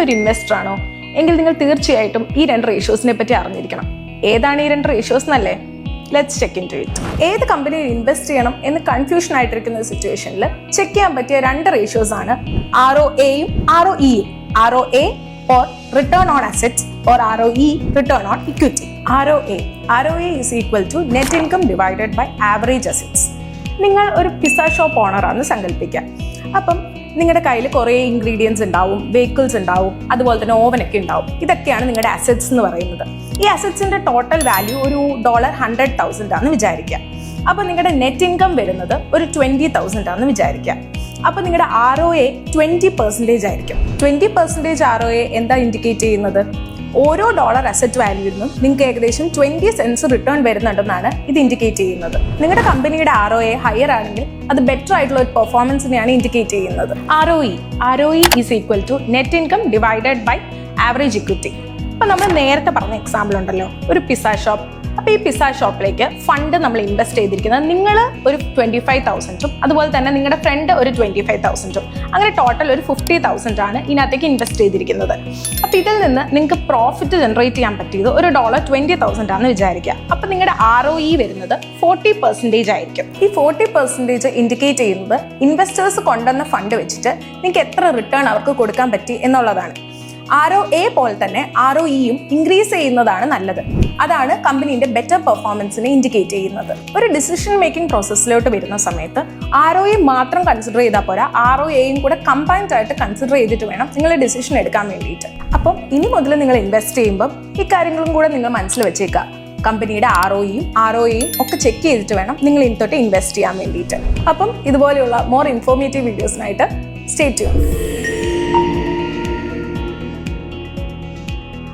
നിങ്ങളൊരു ഇൻവെസ്റ്റർ ആണോ എങ്കിൽ നിങ്ങൾ തീർച്ചയായിട്ടും ഈ 2 റേഷ്യോസിനെ പറ്റി അറിഞ്ഞിരിക്കണം. ഏതാണ് ഈ 2 റേഷ്യോസ് എന്നല്ലേ? Let's check into it. ഏത് കമ്പനിയിൽ ഇൻവെസ്റ്റ് ചെയ്യണം എന്ന് കൺഫ്യൂഷൻ ആയിട്ടിരിക്കുന്ന സിറ്റുവേഷനിൽ ചെക്ക് ചെയ്യാൻ പറ്റിയ 2 റേഷ്യോസ് ആണ് ROAയും ROEയും. ROA or return on assets or ROE, return on equity. ROA is equal to net income divided by average assets. നിങ്ങൾ ഒരു പിസ്സ ഷോപ്പ് ഓണറാണെന്ന് സങ്കല്പിക്കുക. അപ്പം നിങ്ങളുടെ കയ്യിൽ കുറേ ഇൻഗ്രീഡിയൻസ് ഉണ്ടാവും, വെഹിക്കിൾസ് ഉണ്ടാവും, അതുപോലെ തന്നെ ഓവനൊക്കെ ഉണ്ടാവും. ഇതൊക്കെയാണ് നിങ്ങളുടെ അസറ്റ്സ് എന്ന് പറയുന്നത്. ഈ അസറ്റ്സിന്റെ ടോട്ടൽ വാല്യൂ ഒരു $100,000 ആണെന്ന് വിചാരിക്കുക. അപ്പോൾ നിങ്ങളുടെ നെറ്റ് ഇൻകം വരുന്നത് ഒരു 20,000 ആണെന്ന് വിചാരിക്കുക. അപ്പോൾ നിങ്ങളുടെ ROA 20% ആയിരിക്കും. 20% ROA എന്താ ഇൻഡിക്കേറ്റ് ചെയ്യുന്നത്? ഓരോ ഡോളർ അസറ്റ് വാല്യൂവിൽ നിന്നും നിങ്ങൾക്ക് ഏകദേശം 20 cents റിട്ടേൺ വരുന്നുണ്ടെന്നാണ് ഇത് ഇൻഡിക്കേറ്റ് ചെയ്യുന്നത്. നിങ്ങളുടെ കമ്പനിയുടെ ROA ഹയർ ആണെങ്കിൽ അത് ബെറ്റർ ആയിട്ടുള്ള ഒരു പെർഫോമൻസിനെയാണ് ഇൻഡിക്കേറ്റ് ചെയ്യുന്നത്. ROE is equal to net income divided by average equity. അപ്പോൾ നമ്മൾ നേരത്തെ പറഞ്ഞ എക്സാമ്പിൾ ഉണ്ടല്ലോ, ഒരു പിസ്സ ഷോപ്പ്. അപ്പോൾ ഈ പിസ്സ ഷോപ്പിലേക്ക് ഫണ്ട് നമ്മൾ ഇൻവെസ്റ്റ് ചെയ്തിരിക്കുന്നത് നിങ്ങൾ ഒരു 25,000ഉം അതുപോലെ തന്നെ നിങ്ങളുടെ ഫ്രണ്ട് ഒരു 25,000ഉം, അങ്ങനെ ടോട്ടൽ ഒരു 50,000 ആണ് ഇതിനകത്തേക്ക് ഇൻവെസ്റ്റ് ചെയ്തിരിക്കുന്നത്. അപ്പോൾ ഇതിൽ നിന്ന് നിങ്ങൾക്ക് പ്രോഫിറ്റ് ജനറേറ്റ് ചെയ്യാൻ പറ്റിയത് ഒരു $20,000 ആണെന്ന് വിചാരിക്കുക. അപ്പോൾ നിങ്ങളുടെ ROE വരുന്നത് 40% ആയിരിക്കും. ഈ 40% ഇൻഡിക്കേറ്റ് ചെയ്യുന്നത് ഇൻവെസ്റ്റേഴ്സ് കൊണ്ടുവന്ന ഫണ്ട് വെച്ചിട്ട് നിങ്ങൾക്ക് എത്ര റിട്ടേൺ അവർക്ക് കൊടുക്കാൻ പറ്റി എന്നുള്ളതാണ്. ROA പോലെ തന്നെ ROEയും ഇൻക്രീസ് ചെയ്യുന്നതാണ് നല്ലത്. അതാണ് കമ്പനീൻ്റെ ബെറ്റർ പെർഫോമൻസിനെ ഇൻഡിക്കേറ്റ് ചെയ്യുന്നത്. ഒരു ഡിസിഷൻ മേക്കിംഗ് പ്രോസസ്സിലോട്ട് വരുന്ന സമയത്ത് ROA മാത്രം കൺസിഡർ ചെയ്താൽ പോരാ, ROAയും കൂടെ കമ്പൈൻഡ് ആയിട്ട് കൺസിഡർ ചെയ്തിട്ട് വേണം നിങ്ങൾ ഡിസിഷൻ എടുക്കാൻ വേണ്ടിയിട്ട്. അപ്പം ഇനി മുതൽ നിങ്ങൾ ഇൻവെസ്റ്റ് ചെയ്യുമ്പം ഈ കാര്യങ്ങളും കൂടെ നിങ്ങൾ മനസ്സിൽ വെച്ചേക്കുക. കമ്പനിയുടെ ROAയും ഒക്കെ ചെക്ക് ചെയ്തിട്ട് വേണം നിങ്ങൾ ഇനി തൊട്ട് ഇൻവെസ്റ്റ് ചെയ്യാൻ വേണ്ടിയിട്ട്. അപ്പം ഇതുപോലെയുള്ള മോർ ഇൻഫോർമേറ്റീവ് വീഡിയോസിനായിട്ട് സ്റ്റേ ട്യൂൺ.